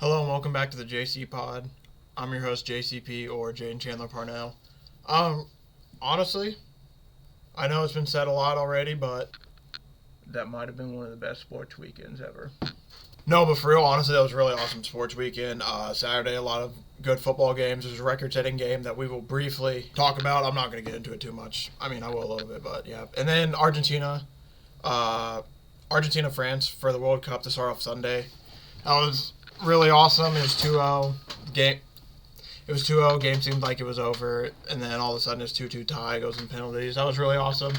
Hello and welcome back to the JC Pod. I'm your host JCP or Jane Chandler Parnell. Honestly, I know it's been said a lot already, but that might have been one of the best sports weekends ever. No, but for real, honestly, that was a really awesome sports weekend. Saturday, a lot of good football games. There's a record-setting game that we will briefly talk about. I'm not going to get into it too much. I mean, I will a little bit, but yeah. And then Argentina-France for the World Cup to start off Sunday. That was really awesome. It was 2-0 game. It was 2-0. Game seemed like it was over, and then all of a sudden it's 2-2 tie. Goes in penalties. That was really awesome.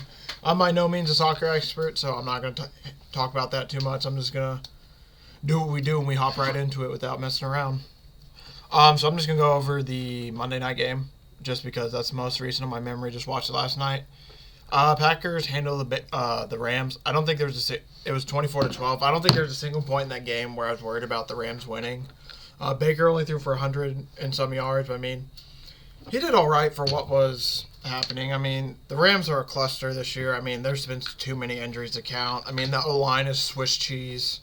I'm by no means a soccer expert, so I'm not going to talk about that too much. I'm just going to do what we do and we hop right into it without messing around. So I'm just going to go over the Monday night game just because that's the most recent of my memory. Just watched it last night. Packers handled the Rams. I don't think there was it was 24-12. I don't think there was a single point in that game where I was worried about the Rams winning. Baker only threw for 100 and some yards. But I mean, he did all right for what was happening. I mean, the Rams are a cluster this year. I mean, there's been too many injuries to count. I mean, the O-line is Swiss cheese.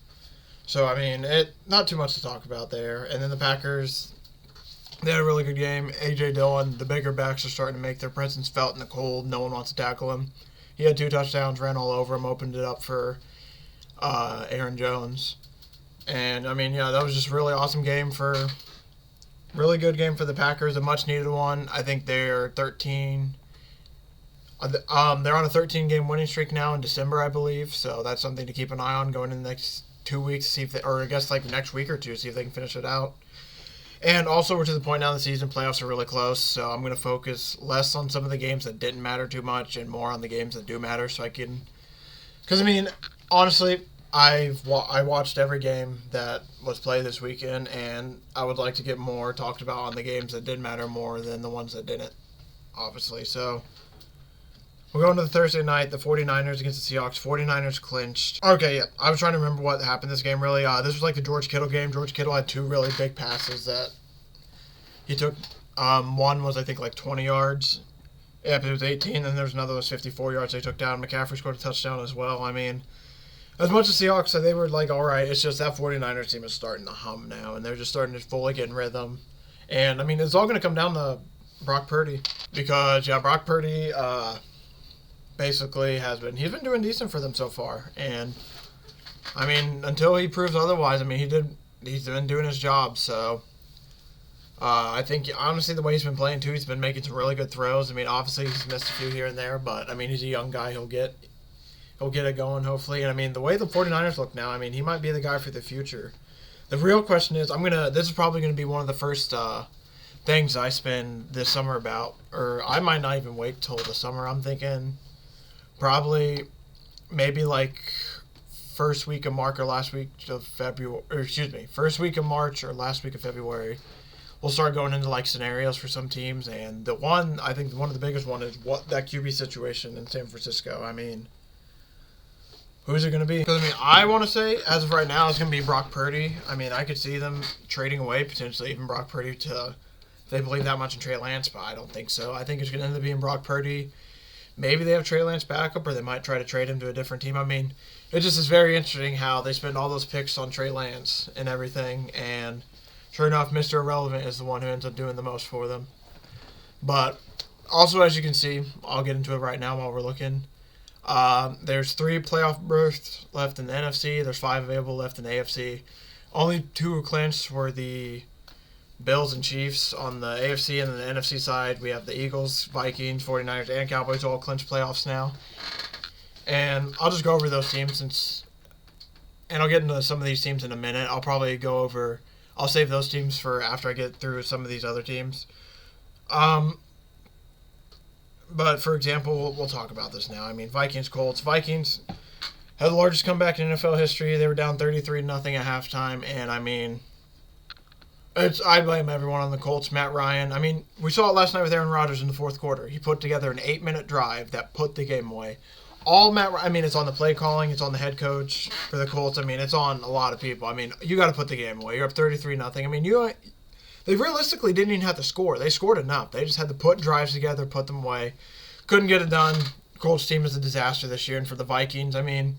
So, I mean, not too much to talk about there. And then the Packers, they had a really good game. A.J. Dillon, the bigger backs are starting to make their presence felt in the cold. No one wants to tackle him. He had 2 touchdowns, ran all over him, opened it up for Aaron Jones. And, I mean, yeah, that was just a really awesome game really good game for the Packers, a much-needed one. I think they're 13. They're on a 13-game winning streak now in December, I believe. So that's something to keep an eye on going in the next 2 weeks, see if or I guess like next week or two, see if they can finish it out. And also, we're to the point now in the season, playoffs are really close, so I'm going to focus less on some of the games that didn't matter too much and more on the games that do matter so I can... Because, I mean, honestly, I watched every game that was played this weekend, and I would like to get more talked about on the games that did matter more than the ones that didn't, obviously. So, we're going to the Thursday night, the 49ers against the Seahawks. 49ers clinched. Okay, yeah. I was trying to remember what happened this game, really. This was like the George Kittle game. George Kittle had 2 really big passes that he took. One was, I think, like 20 yards. Yeah, but it was 18. Then there was another that was 54 yards they took down. McCaffrey scored a touchdown as well. I mean, as much as Seahawks said they were like, all right, it's just that 49ers team is starting to hum now, and they're just starting to fully get in rhythm. And, I mean, it's all going to come down to Brock Purdy. Because, yeah, Brock Purdy... basically he's been doing decent for them so far, and I mean until he proves otherwise, I mean he's been doing his job. So I think honestly the way he's been playing too, he's been making some really good throws. I mean obviously he's missed a few here and there, but I mean he's a young guy, he'll get it going hopefully. And I mean the way the 49ers look now, I mean he might be the guy for the future. The real question is this is probably going to be one of the first things I spend this summer about, or I might not even wait till the summer. I'm thinking probably maybe like first week of March or last week of February, first week of March or last week of February, we'll start going into like scenarios for some teams. And I think one of the biggest one is what that QB situation in San Francisco. I mean, who's it going to be? Because I mean, I want to say as of right now it's going to be Brock Purdy. I mean, I could see them trading away potentially even Brock Purdy if they believe that much in Trey Lance, but I don't think so. I think it's going to end up being Brock Purdy. Maybe they have Trey Lance backup, or they might try to trade him to a different team. I mean, it just is very interesting how they spend all those picks on Trey Lance and everything, and sure enough, Mr. Irrelevant is the one who ends up doing the most for them. But also, as you can see, I'll get into it right now while we're looking. There's 3 playoff berths left in the NFC. There's 5 available left in the AFC. Only 2 were clinched were the Bills and Chiefs. On the AFC and the NFC side, we have the Eagles, Vikings, 49ers, and Cowboys all clinched playoffs now. And I'll just go over those teams and I'll get into some of these teams in a minute. I'll save those teams for after I get through some of these other teams. But for example, we'll talk about this now. I mean, Vikings, Colts. Vikings had the largest comeback in NFL history. They were down 33-0 at halftime, and I mean, I blame everyone on the Colts. Matt Ryan. I mean, we saw it last night with Aaron Rodgers in the fourth quarter. He put together an 8-minute drive that put the game away. It's on the play calling. It's on the head coach for the Colts. I mean, it's on a lot of people. I mean, you got to put the game away. You're up 33-0. I mean, they realistically didn't even have to score. They scored enough. They just had to put drives together, put them away. Couldn't get it done. Colts team is a disaster this year. And for the Vikings, I mean,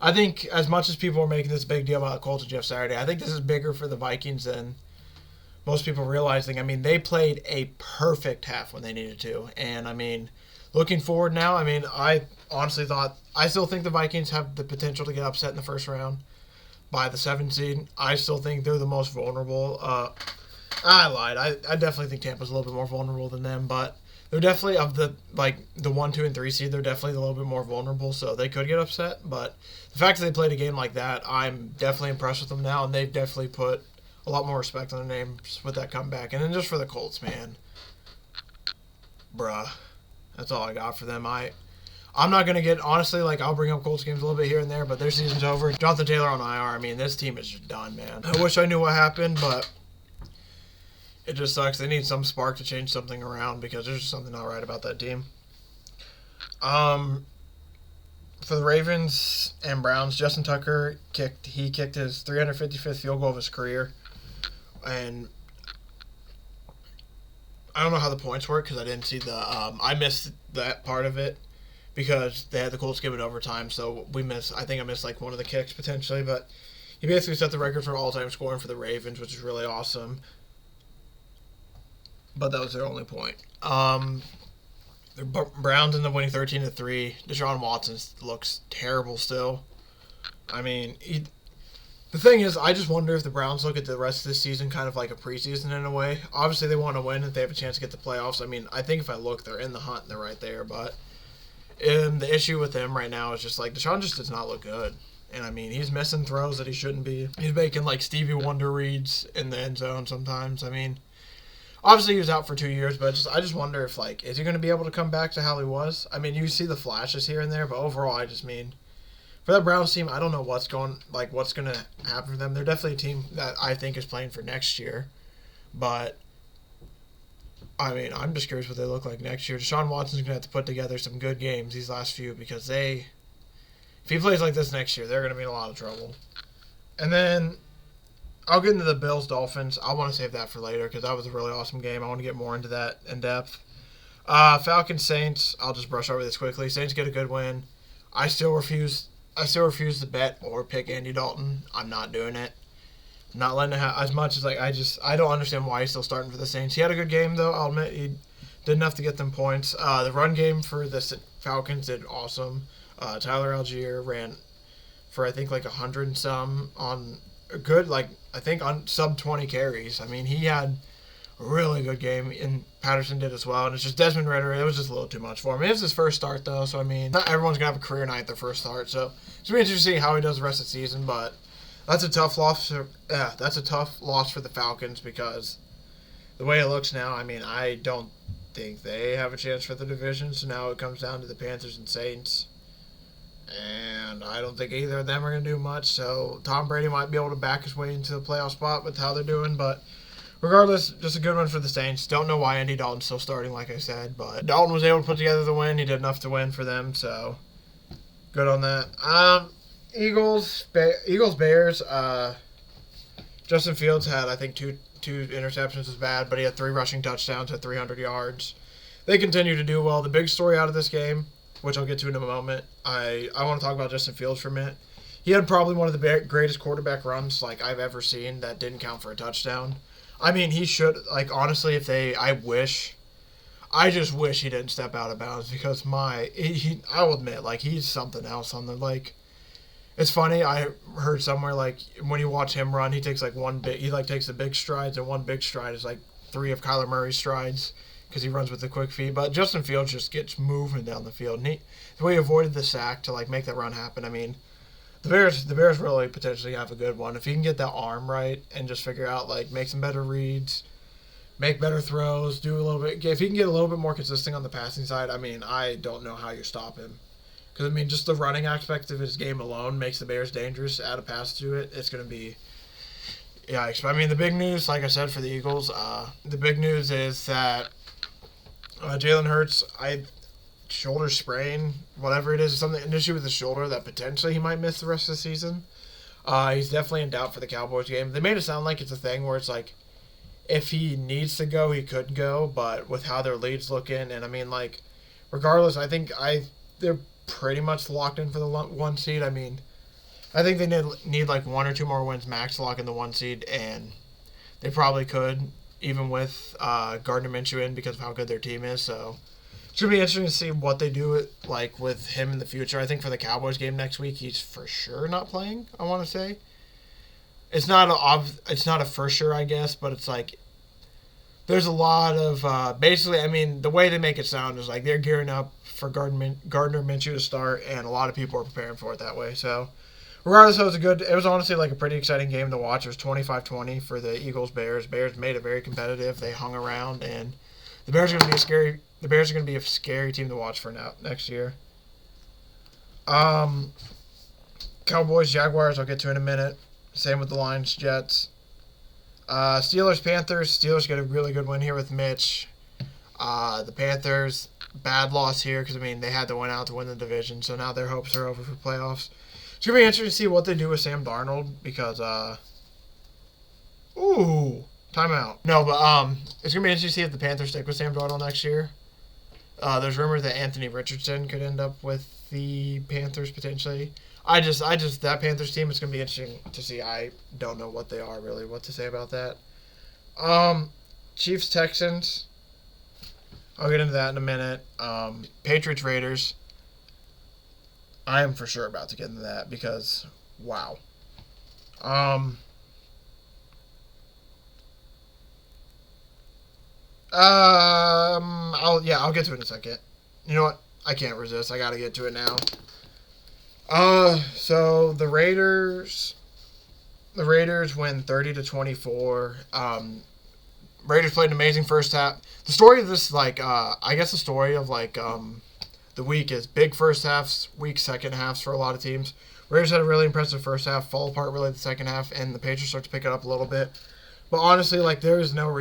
I think as much as people are making this big deal about the Colts and Jeff Saturday, I think this is bigger for the Vikings than most people realizing. I mean, they played a perfect half when they needed to. And, I mean, looking forward now, I mean, I honestly thought, I still think the Vikings have the potential to get upset in the first round by the 7th seed. I still think they're the most vulnerable. I lied. I definitely think Tampa's a little bit more vulnerable than them, but they're definitely of the 1, 2, and 3 seed. They're definitely a little bit more vulnerable, so they could get upset. But the fact that they played a game like that, I'm definitely impressed with them now, and they've definitely put a lot more respect on their names with that comeback. And then just for the Colts, man, bruh, that's all I got for them. I'm not going to get, honestly, I'll bring up Colts games a little bit here and there, but their season's over. Jonathan Taylor on IR, I mean, this team is just done, man. I wish I knew what happened, but it just sucks. They need some spark to change something around because there's just something not right about that team. For the Ravens and Browns, Justin Tucker kicked his 355th field goal of his career. And I don't know how the points work because I didn't see I missed that part of it because they had the Colts give it overtime. So I think I missed one of the kicks potentially, but he basically set the record for all-time scoring for the Ravens, which is really awesome. But that was their only point. The Browns ended up winning 13-3. Deshaun Watson looks terrible still. I mean, the thing is, I just wonder if the Browns look at the rest of this season kind of like a preseason in a way. Obviously, they want to win if they have a chance to get the playoffs. I mean, I think if I look, they're in the hunt and they're right there. But the issue with them right now is just Deshaun just does not look good. And, I mean, he's missing throws that he shouldn't be. He's making, Stevie Wonder reads in the end zone sometimes. I mean, obviously, he was out for 2 years, but I just wonder if, is he going to be able to come back to how he was? I mean, you see the flashes here and there, but overall, I just mean, for that Browns team, I don't know what's going to happen for them. They're definitely a team that I think is playing for next year, but, I mean, I'm just curious what they look like next year. Deshaun Watson's going to have to put together some good games these last few because if he plays like this next year, they're going to be in a lot of trouble. And then I'll get into the Bills-Dolphins. I want to save that for later because that was a really awesome game. I want to get more into that in depth. Falcons-Saints, I'll just brush over this quickly. Saints get a good win. I still refuse to bet or pick Andy Dalton. I'm not doing it. I'm not letting it happen as much as I don't understand why he's still starting for the Saints. He had a good game though. I'll admit he did enough to get them points. The run game for the Falcons did awesome. Tyler Algier ran for I think 100 and some on a good I think on sub 20 carries. I mean, he had a really good game, and Patterson did as well. And it's just Desmond Ridder. It was just a little too much for him. It was his first start though, so I mean, not everyone's gonna have a career night at their first start. So it's gonna be interesting to see how he does the rest of the season. But that's a tough loss. That's a tough loss for the Falcons because the way it looks now, I mean, I don't think they have a chance for the division. So now it comes down to the Panthers and Saints. And I don't think either of them are going to do much. So Tom Brady might be able to back his way into the playoff spot with how they're doing. But regardless, just a good one for the Saints. Don't know why Andy Dalton's still starting, like I said. But Dalton was able to put together the win. He did enough to win for them. So good on that. Eagles, Bears. Justin Fields had, I think, two interceptions was bad. But he had 3 rushing touchdowns at 300 yards. They continue to do well. The big story out of this game, which I'll get to in a moment. I want to talk about Justin Fields for a minute. He had probably one of the greatest quarterback runs I've ever seen that didn't count for a touchdown. I mean, he should, honestly, I just wish he didn't step out of bounds because I will admit, he's something else on the, it's funny, I heard somewhere, when you watch him run, he takes, takes the big strides, and one big stride is, 3 of Kyler Murray's strides, because he runs with the quick feet. But Justin Fields just gets moving down the field. And the way he avoided the sack to make that run happen, I mean, the Bears really potentially have a good one. If he can get that arm right and just figure out, make some better reads, make better throws, do a little bit. If he can get a little bit more consistent on the passing side, I mean, I don't know how you stop him. Because, I mean, just the running aspect of his game alone makes the Bears dangerous. Add a pass to it, it's going to be yikes. But, I mean, the big news, like I said, for the Eagles, the big news is that Jalen Hurts, shoulder sprain, whatever it is, an issue with his shoulder that potentially he might miss the rest of the season. He's definitely in doubt for the Cowboys game. They made it sound like it's a thing where it's if he needs to go, he could go, but with how their lead's looking, and I mean, regardless, I think they're pretty much locked in for the 1 seed. I mean, I think they need like one or two more wins max to lock in the 1 seed, and they probably could, even with Gardner Minshew in because of how good their team is. So it's gonna be interesting to see what they do like with him in the future. I think for the Cowboys game next week, he's for sure not playing. I want to say it's not a for sure, I guess, but it's like there's a lot of basically. I mean, the way they make it sound is like they're gearing up for Gardner Minshew to start, and a lot of people are preparing for it that way. So regardless, it was honestly like a pretty exciting game to watch. It was 25-20 for the Eagles-Bears. Bears made it very competitive. They hung around, and the Bears are going to be a scary team to watch for next year. Cowboys, Jaguars, I'll get to in a minute. Same with the Lions, Jets. Steelers, Panthers. Steelers get a really good win here with Mitch. The Panthers, bad loss here because, I mean, they had to win out to win the division, so now their hopes are over for playoffs. It's going to be interesting to see what they do with Sam Darnold because, timeout. No, but it's going to be interesting to see if the Panthers stick with Sam Darnold next year. There's rumors that Anthony Richardson could end up with the Panthers potentially. That Panthers team is going to be interesting to see. I don't know what they are really, what to say about that. Chiefs, Texans. I'll get into that in a minute. Patriots, Raiders. I am for sure about to get into that because, wow. I'll get to it in a second. You know what? I can't resist. I got to get to it now. So the Raiders win 30-24. Raiders played an amazing first half. The story of this, I guess the story of the week is big first halves, weak second halves for a lot of teams. Raiders had a really impressive first half, fall apart really the second half, and the Patriots start to pick it up a little bit. But honestly, there is no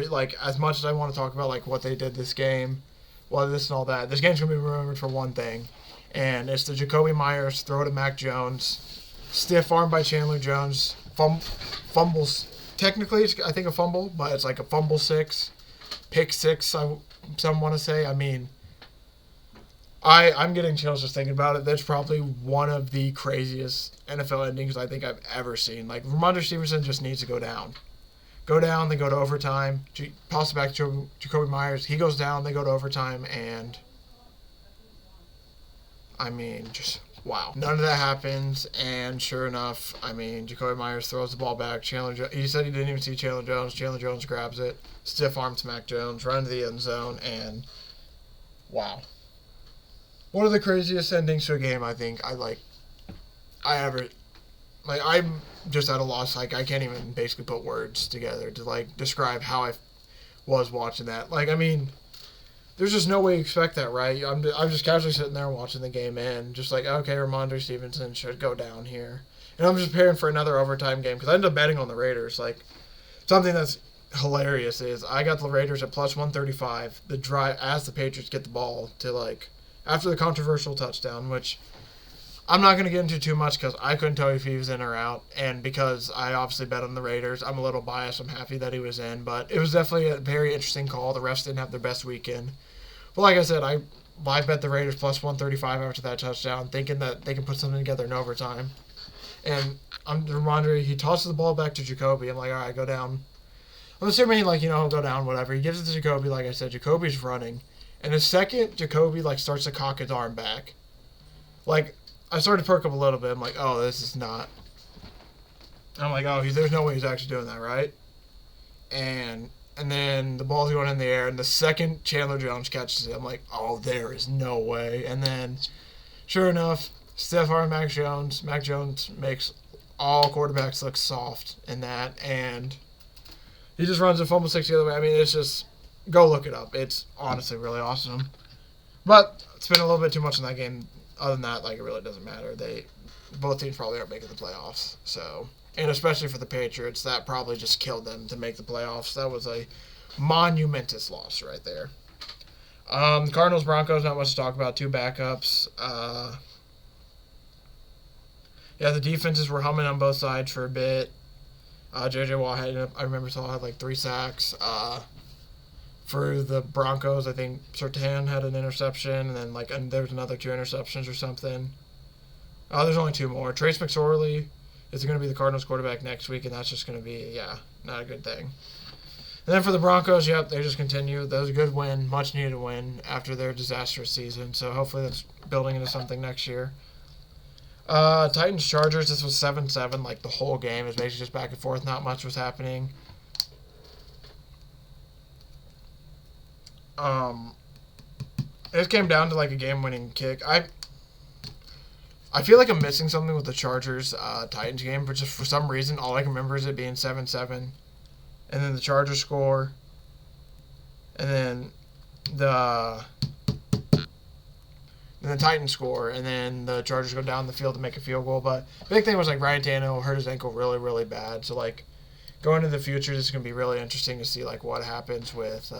as much as I want to talk about what they did this game, this and all that. This game's gonna be remembered for one thing, and it's the Jacoby Myers throw to Mac Jones, stiff arm by Chandler Jones, fumbles. Technically, it's, I think, a fumble, but it's like a fumble six, pick six. Some want to say. I mean, I'm getting chills just thinking about it. That's probably one of the craziest NFL endings I think I've ever seen. Ramondre Stevenson just needs to go down. They go to overtime. Toss it back to Jacoby Myers. He goes down. They go to overtime, and I mean, just wow. None of that happens, and sure enough, I mean, Jacoby Myers throws the ball back. He said he didn't even see Chandler Jones. Chandler Jones grabs it, stiff arm to Mac Jones, run to the end zone, and wow. One of the craziest endings to a game I think I'm just at a loss. I can't even basically put words together to describe how I was watching that. I mean, there's just no way you expect that, right? I'm just casually sitting there watching the game and just okay, Ramondre Stevenson should go down here. And I'm just preparing for another overtime game because I ended up betting on the Raiders. Something that's hilarious is I got the Raiders at plus 135. The drive as the Patriots get the ball to after the controversial touchdown, which I'm not going to get into too much because I couldn't tell you if he was in or out. And because I obviously bet on the Raiders, I'm a little biased. I'm happy that he was in. But it was definitely a very interesting call. The refs didn't have their best weekend. But like I said, I bet the Raiders plus 135 after that touchdown, thinking that they can put something together in overtime. And Ramondre, he tosses the ball back to Jacoby. I'm like, all right, go down. I'm assuming he'll go down, whatever. He gives it to Jacoby. Like I said, Jacoby's running. And the second Jacoby starts to cock his arm back, I started to perk up a little bit. I'm like, oh, this is not. I'm like, oh, there's no way he's actually doing that, right? And then the ball's going in the air, and the second Chandler Jones catches it, I'm like, oh, there is no way. And then, sure enough, stiff arm Mac Jones. Mac Jones makes all quarterbacks look soft in that, and he just runs a fumble six the other way. I mean, it's just, go look it up. It's honestly really awesome. But it's been a little bit too much in that game. Other than that, it really doesn't matter. Both teams probably aren't making the playoffs. So, and especially for the Patriots, that probably just killed them to make the playoffs. That was a monumentous loss right there. Cardinals, Broncos, not much to talk about. Two backups. The defenses were humming on both sides for a bit. J.J. Watt I remember had 3 sacks. For the Broncos, I think Surtain had an interception, and then there was another 2 interceptions or something. There's only 2 more. Trace McSorley, is going to be the Cardinals quarterback next week, and that's just going to be, not a good thing. And then for the Broncos, they just continue. That was a good win, much needed win after their disastrous season. So hopefully that's building into something next year. Titans Chargers, this was 7-7. Like the whole game is basically just back and forth. Not much was happening. It came down to like a game-winning kick. I feel like I'm missing something with the Chargers Titans game, but just for some reason, all I can remember is it being 7-7. And then the Chargers score. And then the Titans score. And then the Chargers go down the field to make a field goal. But the big thing was, like, Ryan Tannehill hurt his ankle really, really bad. So, like, going into the future, this is going to be really interesting to see, like, what happens with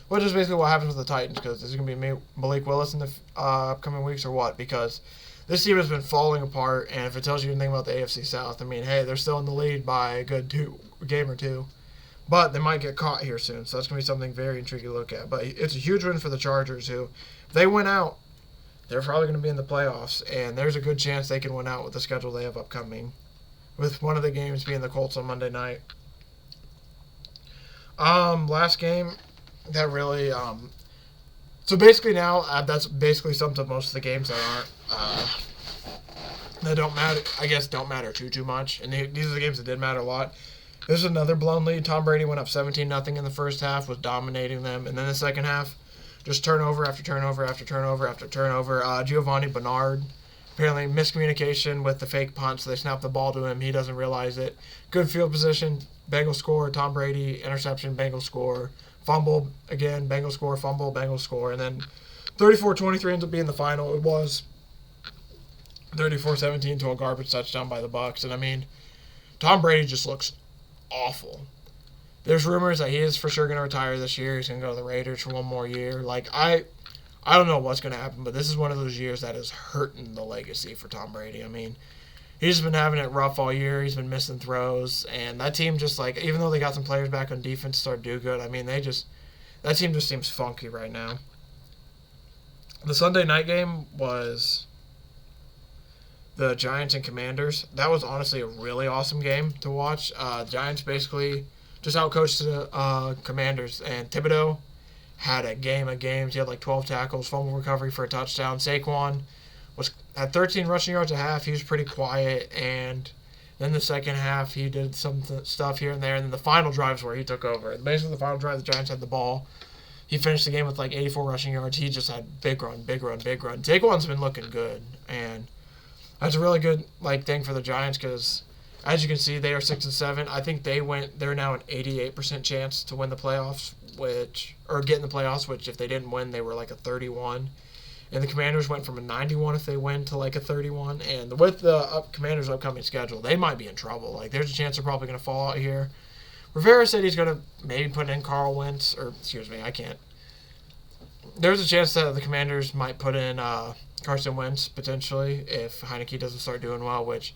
what happens with the Titans. Because this is going to be Malik Willis in the upcoming weeks or what? Because this team has been falling apart, and if it tells you anything about the AFC South, I mean, hey, they're still in the lead by a good game or two. But they might get caught here soon, so that's going to be something very intriguing to look at. But it's a huge win for the Chargers, who, if they win out, they're probably going to be in the playoffs, and there's a good chance they can win out with the schedule they have upcoming, with one of the games being the Colts on Monday night. Last game, that really... So basically now, that's basically sums up most of the games that aren't, that don't matter, I guess don't matter too much. And these are the games that did matter a lot. There's another blown lead. Tom Brady went up 17-0 in the first half, was dominating them. And then the second half, just turnover after turnover after turnover after turnover. Giovanni Bernard, apparently miscommunication with the fake punt, so they snapped the ball to him. He doesn't realize it. Good field position, Bengals score. Tom Brady, interception, Bengals score. Fumble, again, Bengals score, fumble, Bengals score. And then 34-23 ends up being the final. It was 34-17 to a garbage touchdown by the Bucs. And, I mean, Tom Brady just looks awful. There's rumors that he is for sure going to retire this year. He's going to go to the Raiders for one more year. Like, I don't know what's going to happen, but this is one of those years that is hurting the legacy for Tom Brady. I mean, he's been having it rough all year. He's been missing throws. And that team just, like, even though they got some players back on defense to start to do good, I mean, that team just seems funky right now. The Sunday night game was the Giants and Commanders. That was honestly a really awesome game to watch. Giants basically just outcoached the Commanders. And Thibodeau had a game of games. He had like 12 tackles, fumble recovery for a touchdown. Saquon had 13 rushing yards a half. He was pretty quiet, and then the second half he did some stuff here and there, and then the final drives where he took over. Basically, the final drive, the Giants had the ball. He finished the game with like 84 rushing yards. He just had big run. Saquon's been looking good, and that's a really good thing for the Giants because, as you can see, they are 6-7. I think they're now an 88% chance to win the playoffs, get in the playoffs. Which if they didn't win, they were like a 31. And the Commanders went from a 91 if they win to like a 31. And with the Commanders' upcoming schedule, they might be in trouble. Like, there's a chance they're probably going to fall out here. Rivera said he's going to maybe put in Carl Wentz. There's a chance that the Commanders might put in Carson Wentz, potentially, if Heineke doesn't start doing well, which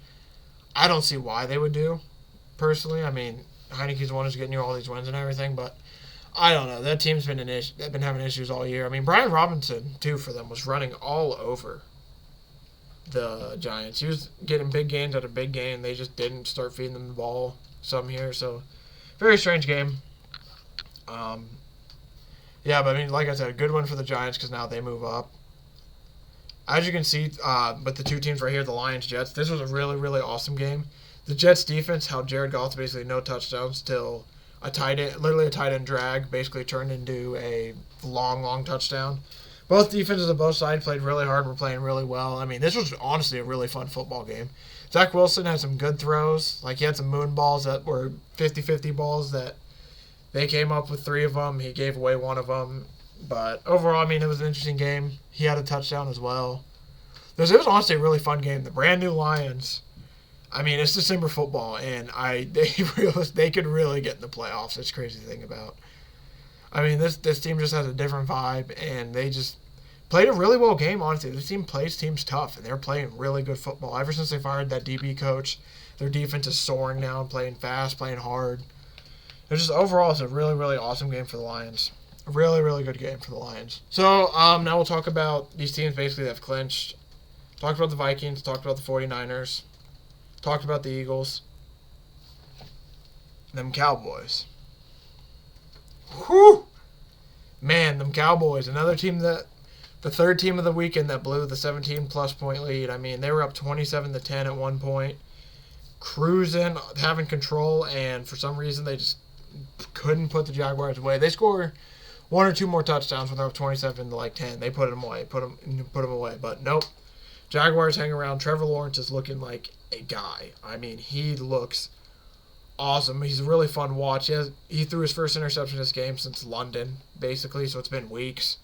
I don't see why they would do, personally. I mean, Heineke's the one who's getting you all these wins and everything, but I don't know. That team's been they've been having issues all year. I mean, Brian Robinson, too, for them, was running all over the Giants. He was getting big gains out of big game. They just didn't start feeding them the ball some here. So, very strange game. But I mean, like I said, a good one for the Giants because now they move up. As you can see, with the two teams right here, the Lions-Jets, this was a really, really awesome game. The Jets' defense held Jared Goff basically no touchdowns till a tight end drag basically turned into a long touchdown. Both defenses on both sides played really hard and were playing really well. I mean, this was honestly a really fun football game. Zach Wilson had some good throws. Like, he had some moon balls that were 50-50 balls that they came up with 3 of them. He gave away 1 of them. But overall, I mean, it was an interesting game. He had a touchdown as well. It was honestly a really fun game. The brand new Lions, I mean, it's December football, and they could really get in the playoffs. It's crazy to think about. I mean, this team just has a different vibe, and they just played a really well game, honestly. This team plays teams tough, and they're playing really good football. Ever since they fired that DB coach, their defense is soaring now, playing fast, playing hard. Overall, it's a really, really awesome game for the Lions. A really, really good game for the Lions. So, now we'll talk about these teams basically that have clinched Talked about the Vikings. Talked about the 49ers. Talked about the Eagles. Them Cowboys. Whew! Man, them Cowboys. Another team that... The third team of the weekend that blew the 17-plus point lead. I mean, they were up 27-10 at one point. Cruising, having control, and for some reason they just couldn't put the Jaguars away. They score one or two more touchdowns when they're up 27-10. They put them away, put them away. But nope. Jaguars hang around. Trevor Lawrence is looking like a guy. I mean, he looks awesome. He's a really fun watch. He threw his first interception this game since London, basically, so it's been weeks.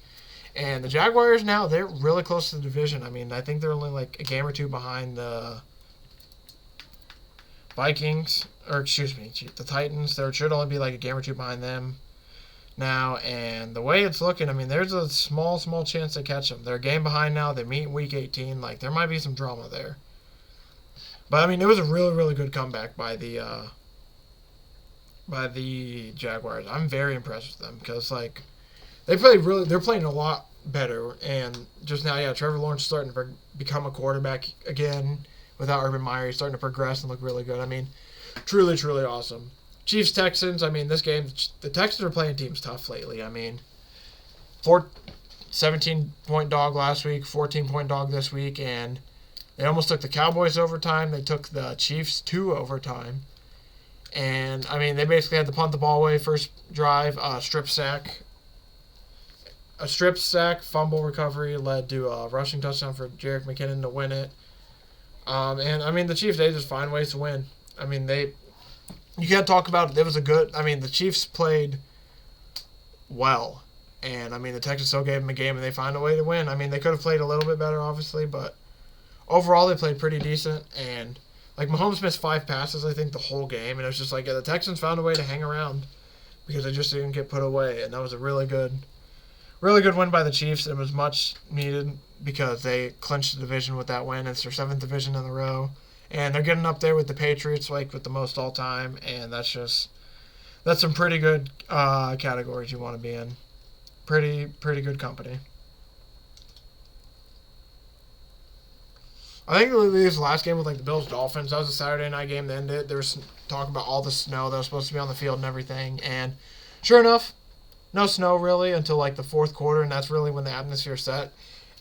And the Jaguars now, they're really close to the division. I mean, I think they're only like a game or two behind the Vikings, or the Titans. There should only be like a game or two behind them now. And the way it's looking, I mean, there's a small chance they catch them. They're a game behind now. They meet week 18. Like, there might be some drama there. But, I mean, it was a really, really good comeback by the Jaguars. I'm very impressed with them because, like, they're playing a lot better. And just now, Trevor Lawrence is starting to become a quarterback again without Urban Meyer. He's starting to progress and look really good. I mean, truly, truly awesome. Chiefs-Texans, I mean, this game, the Texans are playing teams tough lately. I mean, 17-point dog last week, 14-point dog this week, and they almost took the Cowboys overtime. They took the Chiefs to overtime. And, I mean, they basically had to punt the ball away first drive, strip sack. A strip sack, fumble recovery led to a rushing touchdown for Jerick McKinnon to win it. And, I mean, the Chiefs, they just find ways to win. I mean, you can't talk about it. It was the Chiefs played well. And, I mean, the Texans still gave them a game, and they found a way to win. I mean, they could have played a little bit better, obviously, but overall they played pretty decent. And, like, Mahomes missed 5 passes, I think, the whole game. And it was just like, the Texans found a way to hang around because they just didn't get put away. And that was a really good win by the Chiefs. It was much needed because they clinched the division with that win. It's their 7th division in a row. And they're getting up there with the Patriots, like, with the most all-time. And that's some pretty good categories you want to be in. Pretty good company. I think this last game with, like, the Bills-Dolphins, that was a Saturday night game that ended. There was talk about all the snow that was supposed to be on the field and everything. And sure enough, no snow really until, like, the fourth quarter, and that's really when the atmosphere set.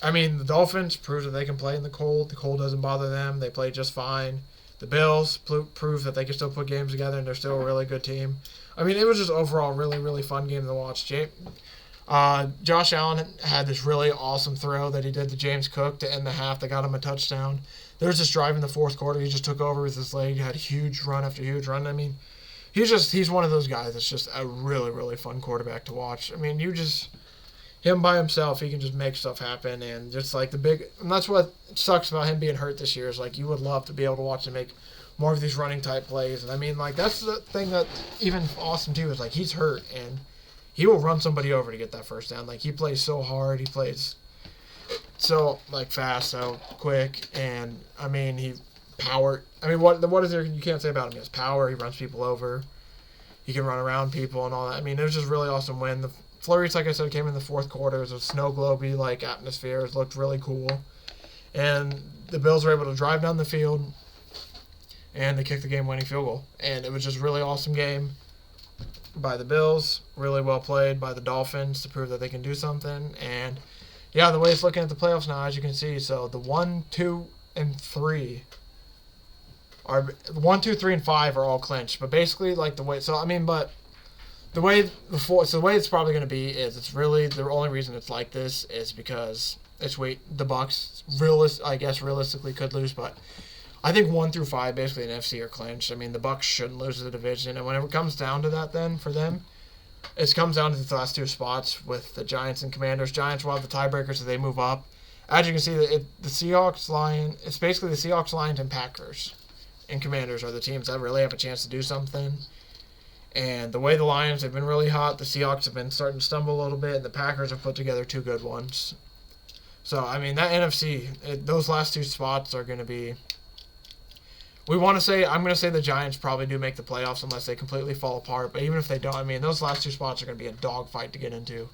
I mean, the Dolphins proved that they can play in the cold. The cold doesn't bother them. They play just fine. The Bills proved that they can still put games together, and they're still a really good team. I mean, it was just overall a really, really fun game to watch. Josh Allen had this really awesome throw that he did to James Cook to end the half that got him a touchdown. There was this drive in the fourth quarter. He just took over with his leg. He had huge run after huge run. I mean, he's one of those guys that's just a really, really fun quarterback to watch. I mean, him by himself, he can just make stuff happen. And just like and that's what sucks about him being hurt this year is, like, you would love to be able to watch him make more of these running type plays. And I mean, like, that's the thing that even awesome too is, like, he's hurt and he will run somebody over to get that first down. Like, he plays so hard. He plays so, like, fast, so quick. And, I mean, power. I mean, what is there you can't say about him? He has power. He runs people over. He can run around people and all that. I mean, it was just a really awesome win. The flurries, like I said, came in the fourth quarter. It was a snow globe-y, like, atmosphere. It looked really cool. And the Bills were able to drive down the field, and they kicked the game-winning field goal. And it was just a really awesome game by the Bills, really well played by the Dolphins to prove that they can do something. And, yeah, the way it's looking at the playoffs now, as you can see, so the 1, 2, and 3 are 1, 2, 3, and 5 are all clinched. But basically, like, the way it's probably going to be is it's really the only reason it's like this is because the Bucs realistically could lose, but I think 1 through 5 basically in NFC are clinched. I mean, the Bucs shouldn't lose the division, and whenever it comes down to that, then for them, it comes down to the last 2 spots with the Giants and Commanders. Giants will have the tiebreakers so they move up. As you can see, the Seahawks, it's basically the Seahawks, Lions, and Packers and Commanders are the teams that really have a chance to do something. And the way the Lions have been really hot, the Seahawks have been starting to stumble a little bit, and the Packers have put together 2 good ones. So, I mean, that NFC, those last 2 spots are going to be... I'm going to say the Giants probably do make the playoffs unless they completely fall apart. But even if they don't, I mean, those last 2 spots are going to be a dogfight to get into.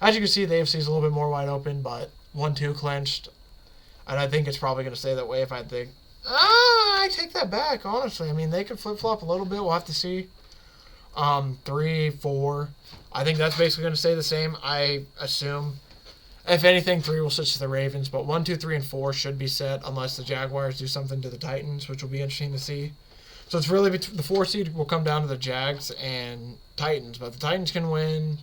As you can see, the AFC is a little bit more wide open, but 1-2 clinched. And I think it's probably going to stay that way if I think. I take that back, honestly. I mean, they could flip-flop a little bit. We'll have to see. 3, 4. I think that's basically going to stay the same. I assume. If anything, 3 will switch to the Ravens. But 1, 2, 3, and 4 should be set unless the Jaguars do something to the Titans, which will be interesting to see. So it's really the 4 seed will come down to the Jags and Titans. But the Titans can win.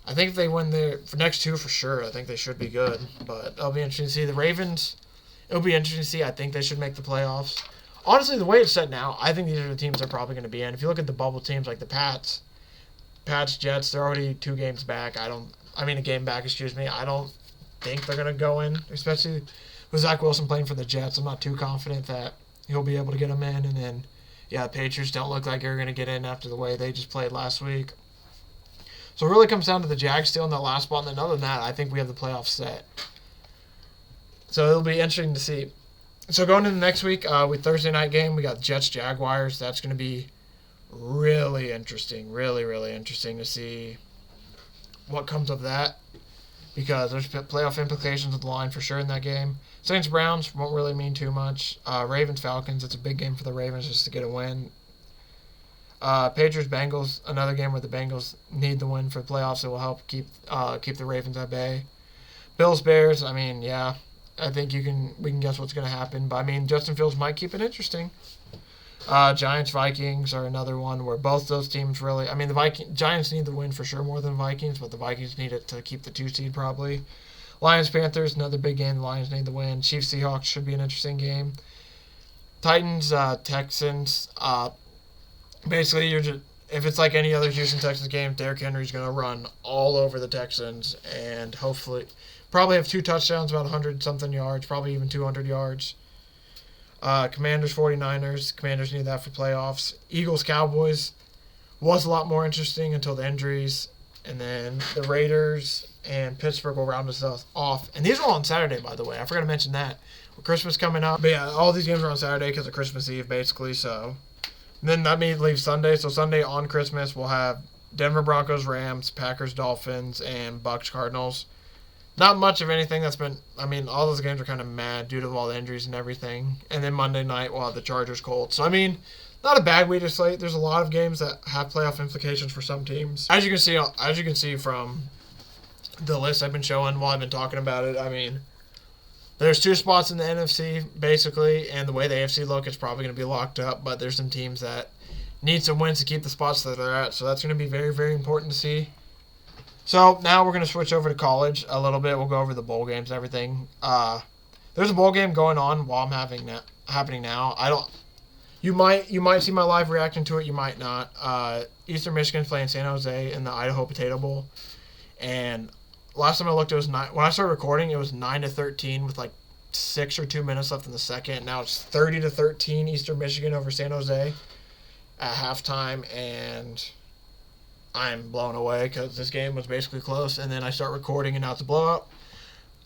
I think if they win the next 2 for sure, I think they should be good. But it'll be interesting to see. The Ravens, it'll be interesting to see. I think they should make the playoffs. Honestly, the way it's set now, I think these are the teams they're probably going to be in. If you look at the bubble teams like the Pats, Jets, they're already 2 games back. A game back, excuse me. I don't think they're going to go in, especially with Zach Wilson playing for the Jets. I'm not too confident that he'll be able to get them in. And then, the Patriots don't look like they're going to get in after the way they just played last week. So it really comes down to the Jags still in that last spot. And then other than that, I think we have the playoffs set. So it'll be interesting to see. So going into next week, with Thursday night game, we got Jets-Jaguars. That's going to be really interesting. Really, really interesting to see what comes of that. Because there's playoff implications of the line for sure in that game. Saints-Browns won't really mean too much. Ravens-Falcons, it's a big game for the Ravens just to get a win. Patriots-Bengals, another game where the Bengals need the win for the playoffs. It will help keep the Ravens at bay. Bills-Bears, I think we can guess what's going to happen. But, Justin Fields might keep it interesting. Giants-Vikings are another one where both those teams really... the Giants need the win for sure more than Vikings, but the Vikings need it to keep the 2 seed probably. Lions-Panthers, another big game. The Lions need the win. Chiefs-Seahawks should be an interesting game. Titans-Texans... basically, if it's like any other Houston Texans game, Derrick Henry's going to run all over the Texans and hopefully probably have 2 touchdowns, about 100-something yards, probably even 200 yards. Commanders, 49ers. Commanders need that for playoffs. Eagles, Cowboys was a lot more interesting until the injuries. And then the Raiders and Pittsburgh will round us off. And these are all on Saturday, by the way. I forgot to mention that. With Christmas coming up. But all these games are on Saturday because of Christmas Eve, basically, so... And then that means leave Sunday. So Sunday on Christmas, we'll have Denver Broncos, Rams, Packers, Dolphins, and Bucks, Cardinals. Not much of anything that's been... all those games are kind of mad due to all the injuries and everything. And then Monday night, we'll have the Chargers, Colts. So, not a bad way to slate. There's a lot of games that have playoff implications for some teams. As you can see from the list I've been showing while I've been talking about it, there's 2 spots in the NFC, basically, and the way the AFC look, it's probably going to be locked up, but there's some teams that need some wins to keep the spots that they're at, so that's going to be very, very important to see. So now we're going to switch over to college a little bit. We'll go over the bowl games and everything. There's a bowl game going on while I'm happening now. You might see my live reaction to it, you might not. Eastern Michigan's playing San Jose in the Idaho Potato Bowl, and... last time I looked, it was 9. When I started recording, it was 9-13 with 6 or 2 minutes left in the second. Now it's 30-13 Eastern Michigan over San Jose at halftime, and I'm blown away because this game was basically close. And then I start recording, and now it's a blowout.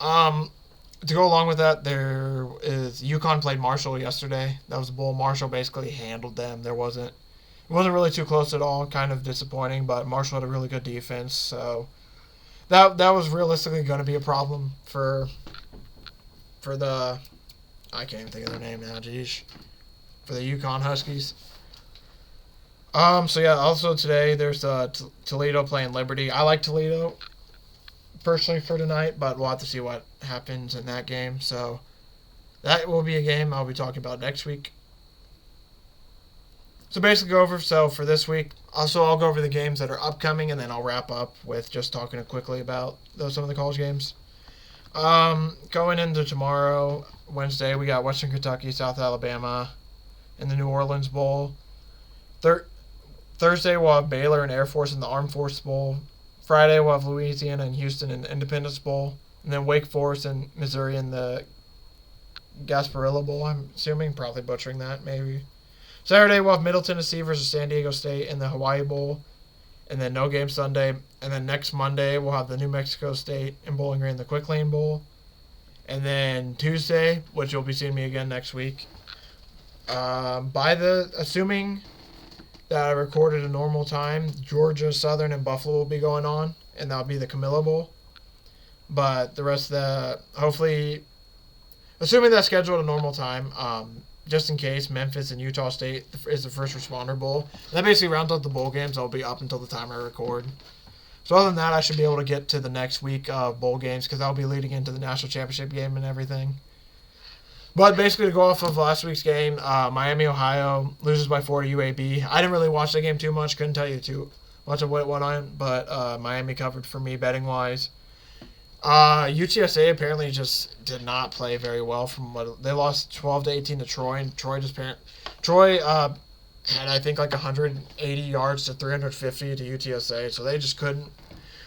To go along with that, there is UConn played Marshall yesterday. That was a bowl. Marshall basically handled them. It wasn't really too close at all. Kind of disappointing, but Marshall had a really good defense, so. That was realistically going to be a problem for the... I can't even think of their name now, geez. For the UConn Huskies. Also today there's Toledo playing Liberty. I like Toledo, personally, for tonight, but we'll have to see what happens in that game. So that will be a game I'll be talking about next week. So basically for this week, also I'll go over the games that are upcoming, and then I'll wrap up with just talking quickly about some of the college games. Going into tomorrow, Wednesday, we got Western Kentucky, South Alabama in the New Orleans Bowl. Thursday, we'll have Baylor and Air Force in the Armed Forces Bowl. Friday, we'll have Louisiana and Houston in the Independence Bowl. And then Wake Forest and Missouri in the Gasparilla Bowl, I'm assuming. Probably butchering that, maybe. Saturday, we'll have Middle Tennessee versus San Diego State in the Hawaii Bowl. And then no game Sunday. And then next Monday, we'll have the New Mexico State and Bowling Green in the Quick Lane Bowl. And then Tuesday, which you'll be seeing me again next week. Assuming that I recorded a normal time, Georgia, Southern, and Buffalo will be going on. And that'll be the Camilla Bowl. But the rest of hopefully assuming that's scheduled at a normal time, just in case, Memphis and Utah State is the first responder bowl. That basically rounds out the bowl games. I'll be up until the time I record. So other than that, I should be able to get to the next week of bowl games because I'll be leading into the national championship game and everything. But basically, to go off of last week's game, Miami, Ohio loses by 4 to UAB. I didn't really watch that game too much. Couldn't tell you too much of what went on, but Miami covered for me betting-wise. UTSA apparently just did not play very well. They lost 12-18 to Troy, and Troy had I think like 180 yards to 350 to UTSA, so they just couldn't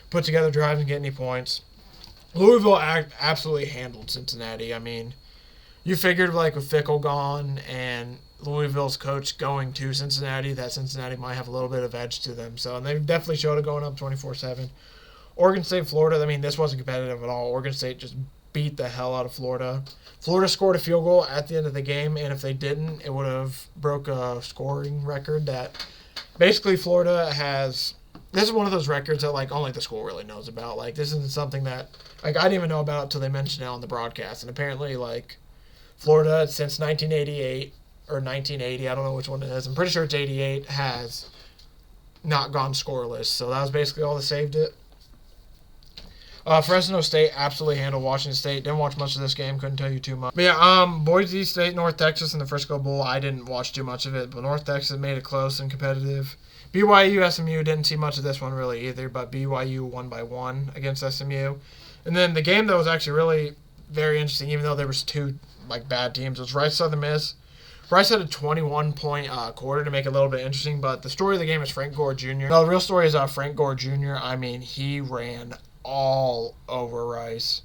put together drives and get any points. Louisville absolutely handled Cincinnati. I mean, you figured like with Fickle gone and Louisville's coach going to Cincinnati, that Cincinnati might have a little bit of edge to them. So, and they definitely showed it going up 24-7. Oregon State, Florida, I mean, this wasn't competitive at all. Oregon State just beat the hell out of Florida. Florida scored a field goal at the end of the game, and if they didn't, it would have broke a scoring record that basically Florida has. This is one of those records that, like, only the school really knows about. Like, this isn't something that, like, I didn't even know about until they mentioned it on the broadcast. And apparently, like, Florida, since 1988 or 1980, I don't know which one it is. I'm pretty sure it's 88, has not gone scoreless. So that was basically all that saved it. Fresno State absolutely handled Washington State. Didn't watch much of this game. Couldn't tell you too much. But yeah, Boise State, North Texas in the Frisco Bowl. I didn't watch too much of it, but North Texas made it close and competitive. BYU, SMU, didn't see much of this one really either, but BYU won by 1 against SMU. And then the game that was actually really very interesting, even though there was two like bad teams, was Rice Southern Miss. Rice had a 21-point quarter to make it a little bit interesting, but the story of the game is Frank Gore Jr. No, the real story is Frank Gore Jr. I mean, he ran all over Rice.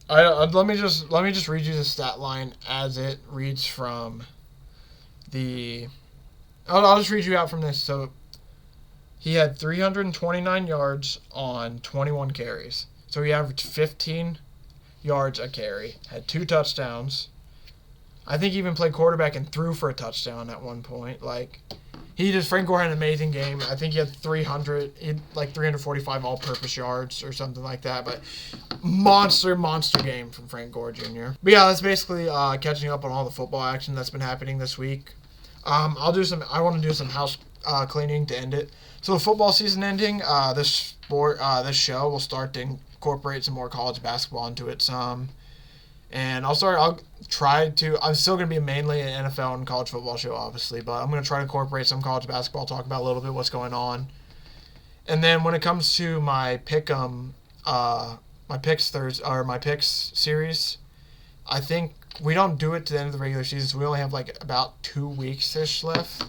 Let me just read you the stat line as it reads from the. I'll just read you out from this. So he had 329 yards on 21 carries. So he averaged 15 yards a carry. Had 2 touchdowns. I think he even played quarterback and threw for a touchdown at one point. Like. Frank Gore had an amazing game. I think he had 345 all-purpose yards or something like that. But monster game from Frank Gore Jr. But yeah, that's basically catching up on all the football action that's been happening this week. I want to do some house cleaning to end it. So the football season ending, this show will start to incorporate some more college basketball into it some. And I'm still going to be mainly an NFL and college football show, obviously, but I'm going to try to incorporate some college basketball, talk about a little bit what's going on. And then when it comes to my picks series, I think we don't do it to the end of the regular season, so we only have like about 2 weeks-ish left.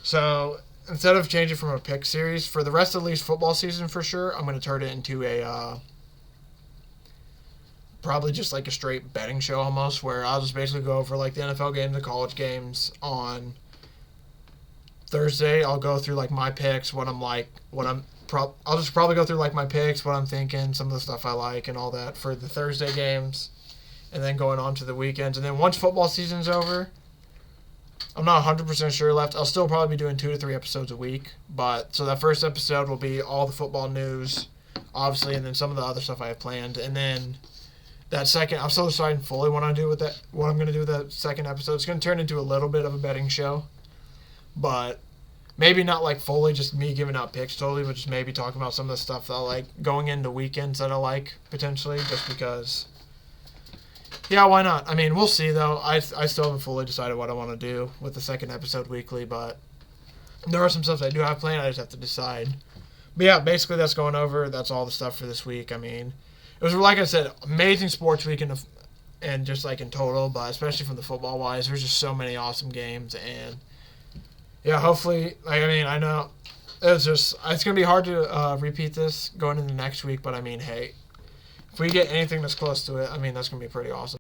So instead of changing from a pick series, for the rest of at least football season for sure, I'm going to turn it into a probably just like a straight betting show almost, where I'll just basically go over like the NFL games and college games on Thursday. I'll go through like my picks, I'll just probably go through like my picks, what I'm thinking, some of the stuff I like and all that for the Thursday games, and then going on to the weekends. And then once football season's over, I'm not 100% sure left. I'll still probably be doing 2 to 3 episodes a week, but so that first episode will be all the football news, obviously, and then some of the other stuff I have planned, and then that second, I'm still deciding fully what I'm going to do with that second episode. It's going to turn into a little bit of a betting show, but maybe not like fully just me giving out picks totally, but just maybe talking about some of the stuff that I like going into weekends that I like potentially, just because. Yeah, why not? I mean, we'll see though. I still haven't fully decided what I want to do with the second episode weekly, but there are some stuff I do have planned. I just have to decide. But yeah, basically that's going over. That's all the stuff for this week. I mean, it was, like I said, amazing sports week and just like in total, but especially from the football wise, there's just so many awesome games. And yeah, hopefully, I know it's going to be hard to repeat this going into next week, but I mean, hey, if we get anything that's close to it, I mean, that's going to be pretty awesome.